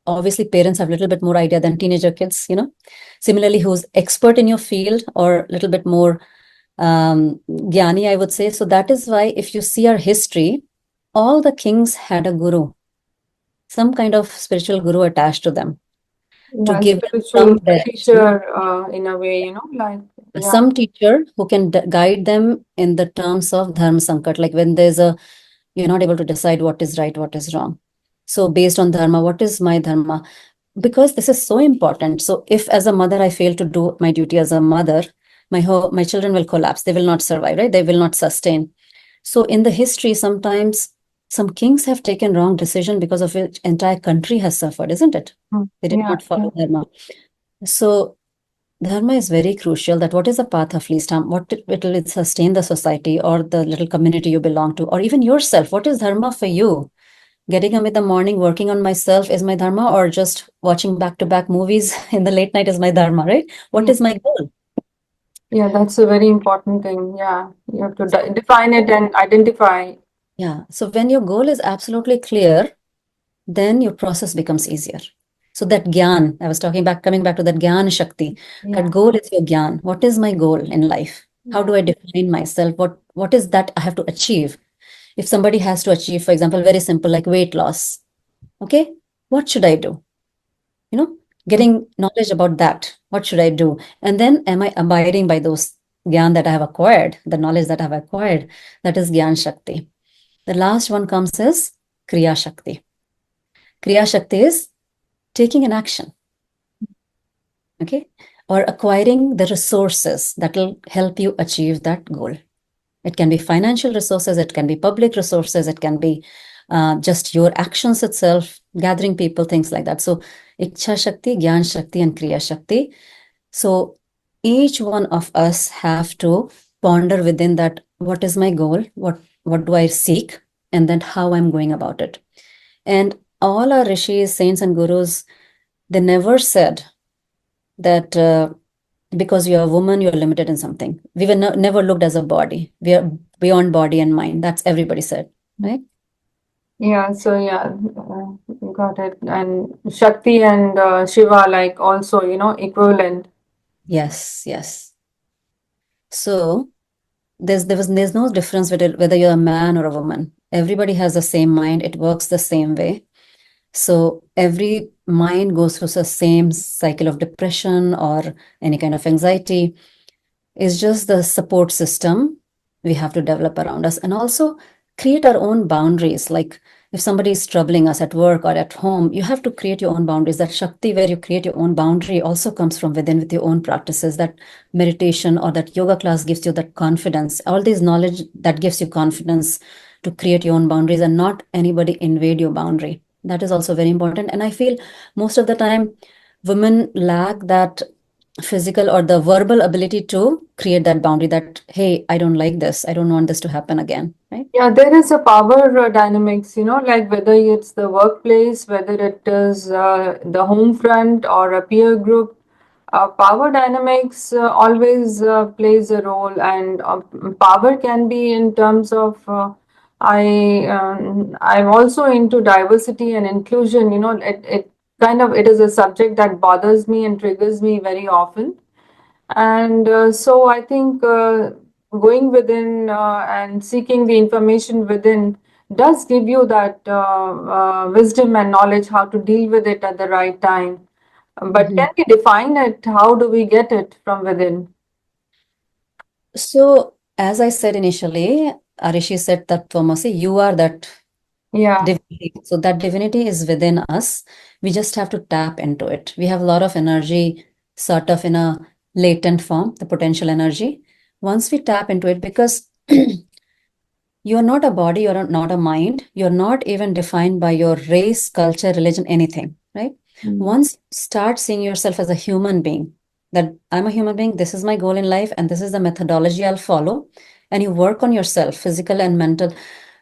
Speaker 2: obviously parents have a little bit more idea than teenager kids, similarly who's expert in your field or a little bit more Gyani, I would say. So that is why if you see our history, all the kings had a guru, some kind of spiritual guru attached to them to
Speaker 1: Yeah,
Speaker 2: give them
Speaker 1: spiritual
Speaker 2: some direction.
Speaker 1: teacher in a way, like, yeah.
Speaker 2: Some teacher who can guide them in the terms of dharma sankat, like when you're not able to decide what is right, what is wrong. So based on dharma, what is my dharma? Because this is so important. So if as a mother I fail to do my duty as a mother, my children will collapse. They will not survive, right? They will not sustain. So in the history, sometimes some kings have taken wrong decision because of which entire country has suffered, isn't it?
Speaker 1: Mm.
Speaker 2: They did
Speaker 1: Yeah,
Speaker 2: not
Speaker 1: yeah.
Speaker 2: follow dharma. So dharma is very crucial. That what is the path of least harm? What it will sustain the society or the little community you belong to, or even yourself. What is dharma for you? Getting up in the morning, working on myself is my dharma, or just watching back-to-back movies in the late night is my dharma, right? What
Speaker 1: Yeah.
Speaker 2: is my goal?
Speaker 1: Yeah, that's a very important thing. Yeah, you have to
Speaker 2: So,
Speaker 1: define it and identify.
Speaker 2: yeah. So when your goal is absolutely clear, then your process becomes easier. So that gyan, I was coming back to that gyan shakti.
Speaker 1: Yeah,
Speaker 2: That goal is your gyan. What is my goal in life? How
Speaker 1: yeah.
Speaker 2: do I define myself? What is that I have to achieve? If somebody has to achieve, for example, very simple like weight loss, okay, what should I do? You know, getting knowledge about that. What should I do? And then am I abiding by those gyan that I have acquired, the knowledge that I have acquired? That is Gyan Shakti. The last one comes as Kriya Shakti. Kriya Shakti is taking an action, okay, or acquiring the resources that will help you achieve that goal. It can be financial resources, it can be public resources, it can be just your actions itself, gathering people, things like that. So, Ichha Shakti, Gyan Shakti, and Kriya Shakti. So, each one of us have to ponder within that what is my goal, what do I seek, and then how I'm going about it. And all our rishis, saints, and gurus, they never said that because you're a woman, you're limited in something. We were never looked as a body. We are beyond body and mind. That's everybody said, right?
Speaker 1: Yeah, so yeah, got it. And Shakti and Shiva, like also, equivalent.
Speaker 2: Yes, yes. So there's no difference whether you're a man or a woman. Everybody has the same mind. It works the same way. So every mind goes through the same cycle of depression or any kind of anxiety. Is just the support system we have to develop around us, and also create our own boundaries. Like if somebody is troubling us at work or at home, you have to create your own boundaries. That Shakti, where you create your own boundary, also comes from within with your own practices. That meditation or that yoga class gives you that confidence, all this knowledge that gives you confidence to create your own boundaries and not anybody invade your boundary. That is also very important. And I feel most of the time women lack that physical or the verbal ability to create that boundary, that hey, I don't like this, I don't want this to happen again, right?
Speaker 1: Yeah, there is a power dynamics, like whether it's the workplace, whether it is the home front or a peer group. Power dynamics always plays a role, and power can be in terms of. I'm also into diversity and inclusion. It kind of it is a subject that bothers me and triggers me very often. And so I think going within and seeking the information within does give you that wisdom and knowledge how to deal with it at the right time. But
Speaker 2: Mhm.
Speaker 1: can we define it? How do we get it from within?
Speaker 2: So as I said initially, Arishi said that Tvamasi, you are that
Speaker 1: Yeah,
Speaker 2: divinity. So that divinity is within us. We just have to tap into it. We have a lot of energy sort of in a latent form, the potential energy. Once we tap into it, because you're not a body, you're not a mind, you're not even defined by your race, culture, religion, anything, right?
Speaker 1: mm,
Speaker 2: Once you start seeing yourself as a human being, that I'm a human being, this is my goal in life, and this is the methodology I'll follow, and you work on yourself, physical and mental.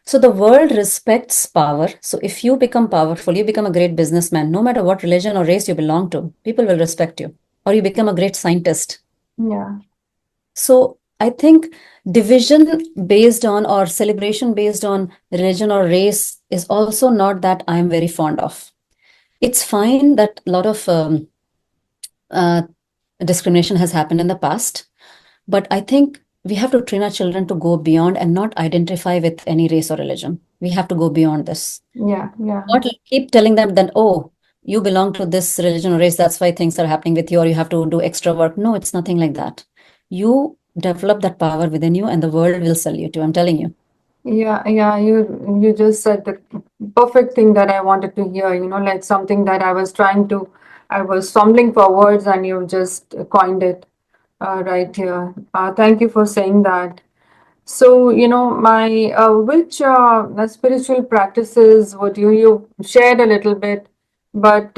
Speaker 2: So the world respects power. So if you become powerful, you become a great businessman, no matter what religion or race you belong to, people will respect you. Or you become a great scientist.
Speaker 1: yeah,
Speaker 2: So I think division based on or celebration based on religion or race is also not that I'm very fond of. It's fine that a lot of uh, discrimination has happened in the past, but I think we have to train our children to go beyond and not identify with any race or religion. We have to go beyond this.
Speaker 1: yeah, yeah.
Speaker 2: Not keep telling them that, oh, you belong to this religion or race, that's why things are happening with you, or you have to do extra work. No, it's nothing like that. You develop that power within you, and the world will salute you. I'm telling you.
Speaker 1: Yeah, yeah, you just said the perfect thing that I wanted to hear, like something that I was fumbling for words and you just coined it right here. Thank you for saying that. So, my which spiritual practices would you shared a little bit, but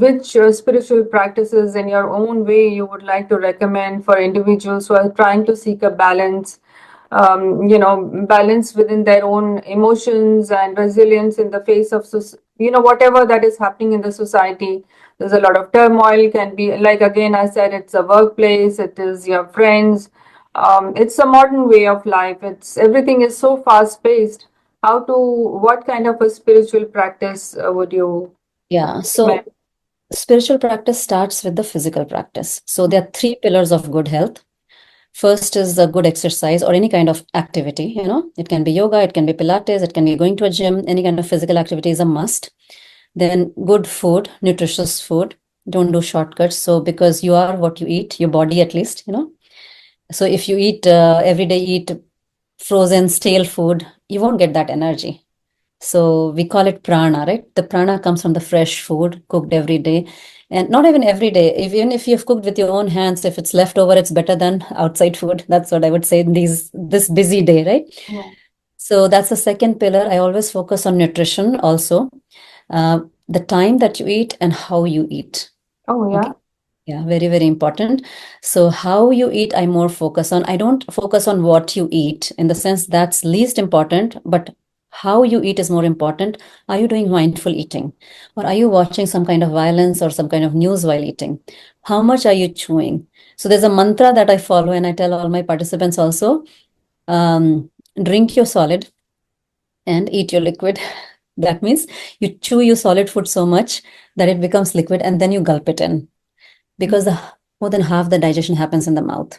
Speaker 1: which spiritual practices in your own way you would like to recommend for individuals who are trying to seek a balance, balance within their own emotions and resilience in the face of, whatever that is happening in the society. There's a lot of turmoil, can be like, again, I said, it's a workplace, it is your friends, it's a modern way of life. It's everything is so fast paced. What kind of a spiritual practice would you
Speaker 2: Yeah.
Speaker 1: recommend?
Speaker 2: So spiritual practice starts with the physical practice. So there are three pillars of good health. First is a good exercise or any kind of activity, you know. It can be yoga, it can be Pilates, it can be going to a gym, any kind of physical activity is a must. Then good food, nutritious food. Don't do shortcuts. So because you are what you eat, your body at least, you know. So if you eat every day, eat frozen, stale food, you won't get that energy. So we call it prana, right? The prana comes from the fresh food cooked every day. And not even every day, even if you've cooked with your own hands, if it's leftover, it's better than outside food. That's what I would say in this busy day, right?
Speaker 1: Yeah.
Speaker 2: So that's the second pillar. I always focus on nutrition also. The time that you eat and how you eat.
Speaker 1: Oh,
Speaker 2: Okay.
Speaker 1: yeah.
Speaker 2: Yeah, very, very important. So how you eat, I more focus on. I don't focus on what you eat in the sense that's least important, but how you eat is more important. Are you doing mindful eating? Or are you watching some kind of violence or some kind of news while eating? How much are you chewing? So there's a mantra that I follow, and I tell all my participants also, um, drink your solid and eat your liquid. That means you chew your solid food so much that it becomes liquid and then you gulp it in because more than half the digestion happens in the mouth.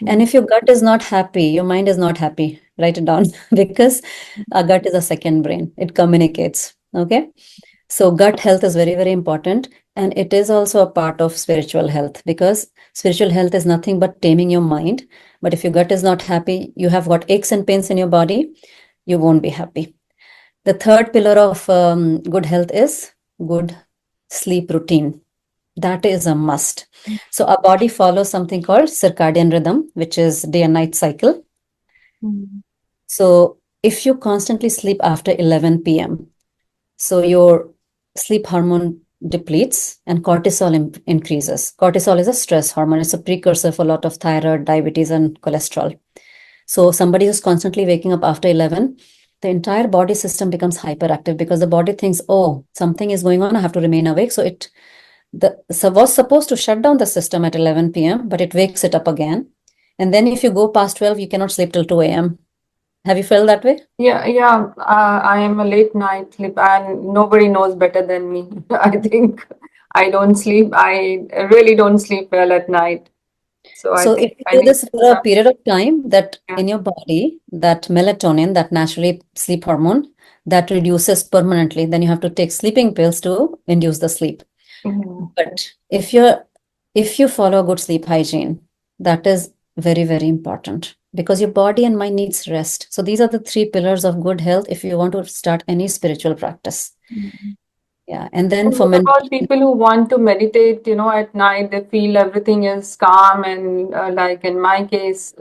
Speaker 2: And
Speaker 1: Mm.
Speaker 2: if your gut is not happy, your mind is not happy, write it down because our gut is a second brain. It communicates. Okay. So gut health is very, very important. And it is also a part of spiritual health because spiritual health is nothing but taming your mind. But if your gut is not happy, you have got aches and pains in your body, you won't be happy. The third pillar of good health is good sleep routine. That is a must. So our body follows something called circadian rhythm, which is day and night cycle.
Speaker 1: Mm.
Speaker 2: So if you constantly sleep after 11 p.m., so your sleep hormone depletes and cortisol increases. Cortisol is a stress hormone. It's a precursor for a lot of thyroid, diabetes, and cholesterol. So somebody who's constantly waking up after 11, the entire body system becomes hyperactive because the body thinks, oh, something is going on. I have to remain awake. So it was supposed to shut down the system at 11 p.m., but it wakes it up again. And then if you go past 12, you cannot sleep till 2 a.m. Have you felt that way?
Speaker 1: Yeah, yeah. I am a late night sleep, and nobody knows better than me. I think I don't sleep. I really don't sleep well at night. So I
Speaker 2: So
Speaker 1: think
Speaker 2: if you
Speaker 1: I
Speaker 2: do
Speaker 1: need
Speaker 2: this for a
Speaker 1: some.
Speaker 2: period of time, that
Speaker 1: Yeah.
Speaker 2: in your body, that melatonin, that naturally sleep hormone, that reduces permanently, then you have to take sleeping pills to induce the sleep.
Speaker 1: Mhm.
Speaker 2: But if you follow a good sleep hygiene, that is very, very important because your body and mind needs rest. So these are the three pillars of good health if you want to start any spiritual practice.
Speaker 1: Mhm.
Speaker 2: Yeah. And then
Speaker 1: And
Speaker 2: for
Speaker 1: what about
Speaker 2: meditation,
Speaker 1: people who want to meditate, at night, they feel everything is calm and like in my case,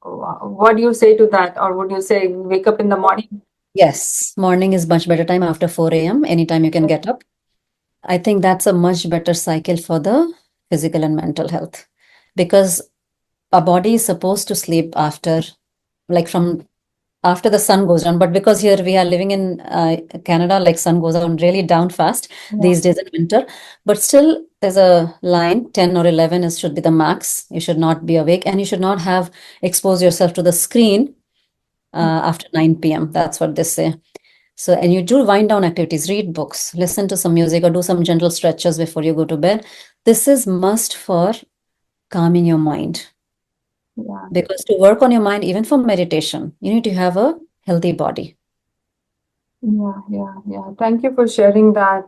Speaker 1: what do you say to that? Or would you say wake up in the morning?
Speaker 2: yes, morning is much better time after 4 a.m. Anytime you can get up. I think that's a much better cycle for the physical and mental health because our body is supposed to sleep after, like from after the sun goes down. But because here we are living in Canada, like sun goes down really down fast
Speaker 1: Yeah.
Speaker 2: these days in winter. But still, there's a line 10 or 11 is should be the max. You should not be awake and you should not have exposed yourself to the screen after 9 p.m. That's what they say. So, and you do wind down activities, read books, listen to some music, or do some gentle stretches before you go to bed. This is must for calming your mind
Speaker 1: Yeah.
Speaker 2: because to work on your mind, even for meditation, you need to have a healthy body.
Speaker 1: Yeah, yeah, yeah. Thank you for sharing that.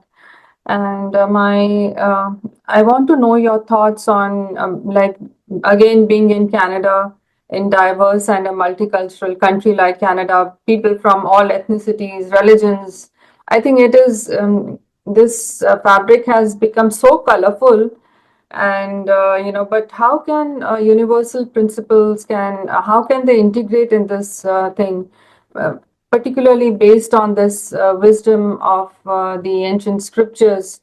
Speaker 1: And I want to know your thoughts on like again being in Canada, in diverse and a multicultural country like Canada, people from all ethnicities, religions. I think it is this fabric has become so colorful, and but how can universal principles can how can they integrate in this thing? Uh, Particularly based on this wisdom of the ancient scriptures.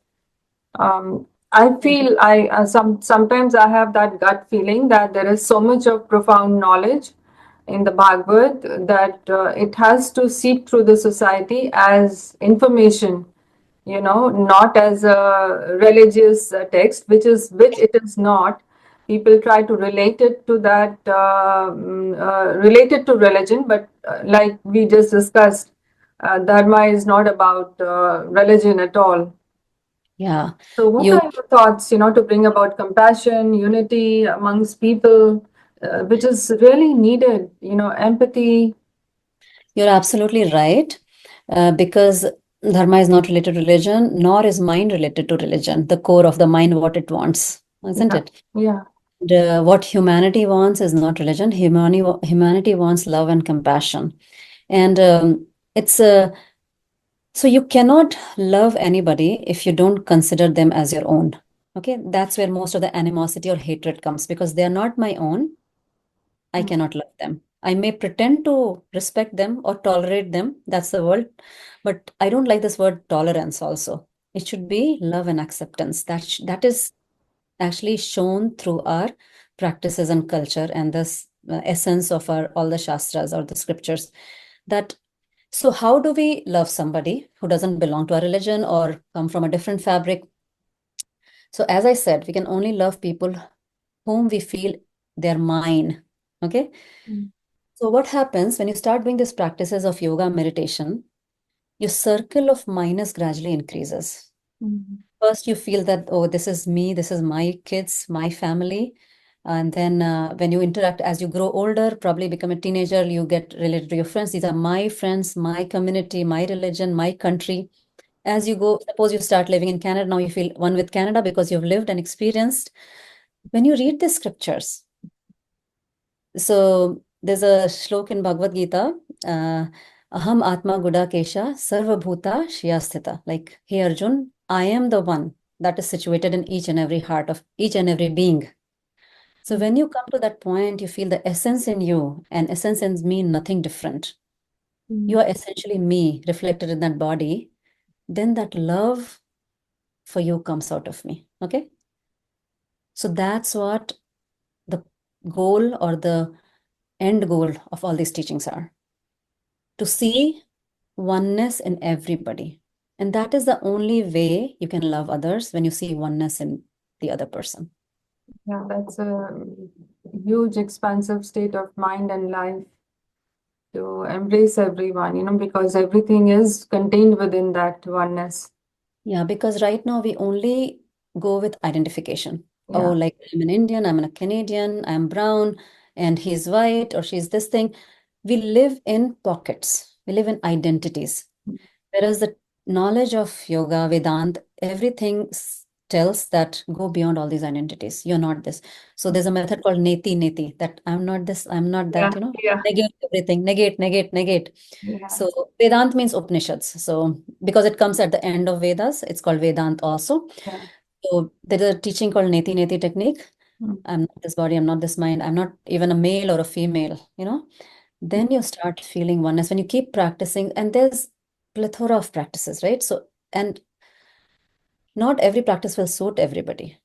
Speaker 1: I feel sometimes I have that gut feeling that there is so much of profound knowledge in the Bhagavad that it has to seep through the society as information, not as a religious text, which it is not. People try to relate it to that, relate it to religion, but like we just discussed, dharma is not about religion at all.
Speaker 2: Yeah.
Speaker 1: So, what
Speaker 2: You
Speaker 1: are your thoughts, to bring about compassion, unity amongst people? which is really needed. Empathy.
Speaker 2: You're absolutely right, because dharma is not related to religion, nor is mind related to religion. The core of the mind, what it wants, isn't
Speaker 1: Yeah,
Speaker 2: it?
Speaker 1: yeah.
Speaker 2: What humanity wants is not religion. Humanity wants love and compassion. And it's so you cannot love anybody if you don't consider them as your own. Okay, that's where most of the animosity or hatred comes, because they are not my own. I
Speaker 1: Mm,
Speaker 2: cannot love them. I may pretend to respect them or tolerate them. That's the word. But I don't like this word tolerance also. It should be love and acceptance. That is actually shown through our practices and culture and this essence of our all the shastras or the scriptures. That so how do we love somebody who doesn't belong to our religion or come from a different fabric? So as I said, we can only love people whom we feel they're mine. Okay.
Speaker 1: mm,
Speaker 2: So what happens when you start doing these practices of yoga meditation? Your circle of minus gradually increases.
Speaker 1: mm,
Speaker 2: First, you feel that, oh, this is me, this is my kids, my family. And then when you interact, as you grow older, probably become a teenager, you get related to your friends. These are my friends, my community, my religion, my country. As you go, suppose you start living in Canada, now you feel one with Canada because you've lived and experienced. When you read the scriptures, so there's a shlok in Bhagavad Gita, Aham Atma Gudakesha Sarvabhuta Shiyasthita. Like, hey Arjun, I am the one that is situated in each and every heart of each and every being. So
Speaker 1: mm,
Speaker 2: when you come to that point, you feel the essence in you, and essence in me nothing different. You
Speaker 1: mm.
Speaker 2: are essentially me reflected in that body. Then that love for you comes out of me. Okay. So that's what the goal or the end goal of all these teachings are, to see oneness in everybody. And that is the only way you can love others, when you see oneness in the other person.
Speaker 1: Yeah, that's a huge, expansive state of mind and life to embrace everyone, because everything is contained within that oneness.
Speaker 2: Yeah, because right now we only go with identification. Oh,
Speaker 1: Yeah.
Speaker 2: like I'm an Indian, I'm a Canadian, I'm brown, and he's white or she's this thing. We live in pockets, we live in identities. Whereas the knowledge of yoga, Vedant, everything tells that go beyond all these identities. You're not this. So there's a method called neti, that I'm not this, I'm not
Speaker 1: Yeah,
Speaker 2: that,
Speaker 1: yeah,
Speaker 2: negate everything, negate.
Speaker 1: yeah,
Speaker 2: So Vedant means Upanishads. So because it comes at the end of Vedas, it's called Vedant also.
Speaker 1: yeah.
Speaker 2: So there's a teaching called neti technique.
Speaker 1: Mm,
Speaker 2: I'm not this body, I'm not this mind, I'm not even a male or a female. Then you start feeling oneness when you keep practicing, and there's plethora of practices, right? So, and not every practice will suit everybody.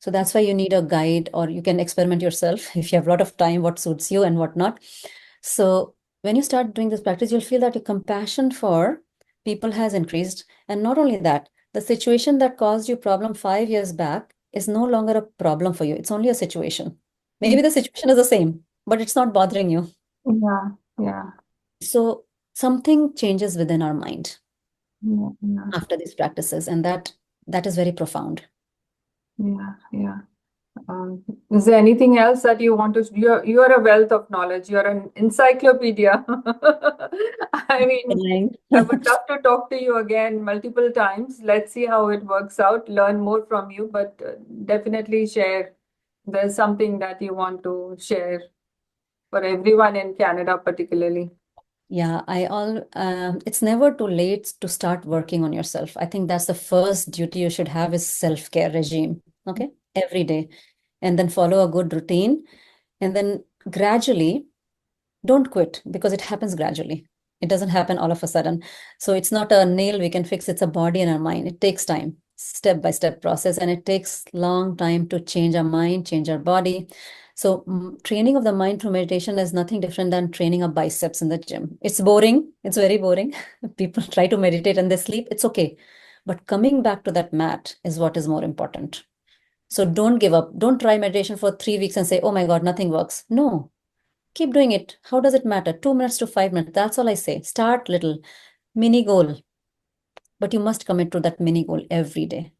Speaker 2: So that's why you need a guide, or you can experiment yourself if you have a lot of time, what suits you and what not. So when you start doing this practice, you'll feel that your compassion for people has increased. And not only that, the situation that caused you problem 5 years back is no longer a problem for you. It's only a situation.
Speaker 1: mm.
Speaker 2: Maybe the situation is the same, but it's not bothering you.
Speaker 1: Yeah, yeah,
Speaker 2: So something changes within our mind
Speaker 1: yeah, yeah,
Speaker 2: after these practices, and that is very profound.
Speaker 1: yeah, yeah. Is there anything else that you want to? You're a wealth of knowledge. You're an encyclopedia. I mean,
Speaker 2: Feeling.
Speaker 1: I would love to talk to you again multiple times. Let's see how it works out. Learn more from you, but definitely share. There's something that you want to share for everyone in Canada, particularly.
Speaker 2: Yeah, it's never too late to start working on yourself. I think that's the first duty you should have, is self-care regime. Okay, every day, and then follow a good routine, and then gradually, don't quit, because it happens gradually. It doesn't happen all of a sudden. So it's not a nail we can fix, it's a body and our mind. It takes time, step by step process, and it takes long time to change our mind, change our body. So training of the mind through meditation is nothing different than training a biceps in the gym. It's boring. It's very boring. People try to meditate and they sleep. It's okay. But coming back to that mat is what is more important. So don't give up. Don't try meditation for 3 weeks and say, oh my God, nothing works. No, keep doing it. How does it matter? 2 minutes to 5 minutes. That's all I say. Start little, mini goal, but you must commit to that mini goal every day.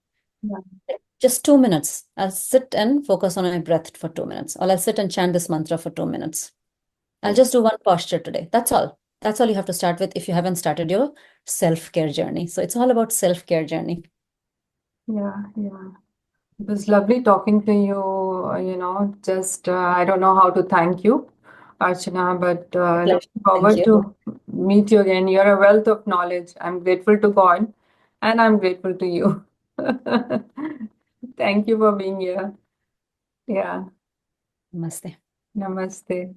Speaker 1: Yeah.
Speaker 2: Just 2 minutes. I'll sit and focus on my breath for 2 minutes, or I'll sit and chant this mantra for 2 minutes. I'll just do one posture today. That's all. That's all you have to start with if you haven't started your self-care journey. So it's all about self-care journey.
Speaker 1: Yeah, yeah. It was lovely talking to you. Just I don't know how to thank you, Archana, but
Speaker 2: Pleasure.
Speaker 1: looking
Speaker 2: Thank
Speaker 1: forward
Speaker 2: you.
Speaker 1: to meet you again. You're a wealth of knowledge. I'm grateful to God, and I'm grateful to you. Thank you for being here. Yeah.
Speaker 2: Namaste.
Speaker 1: Namaste.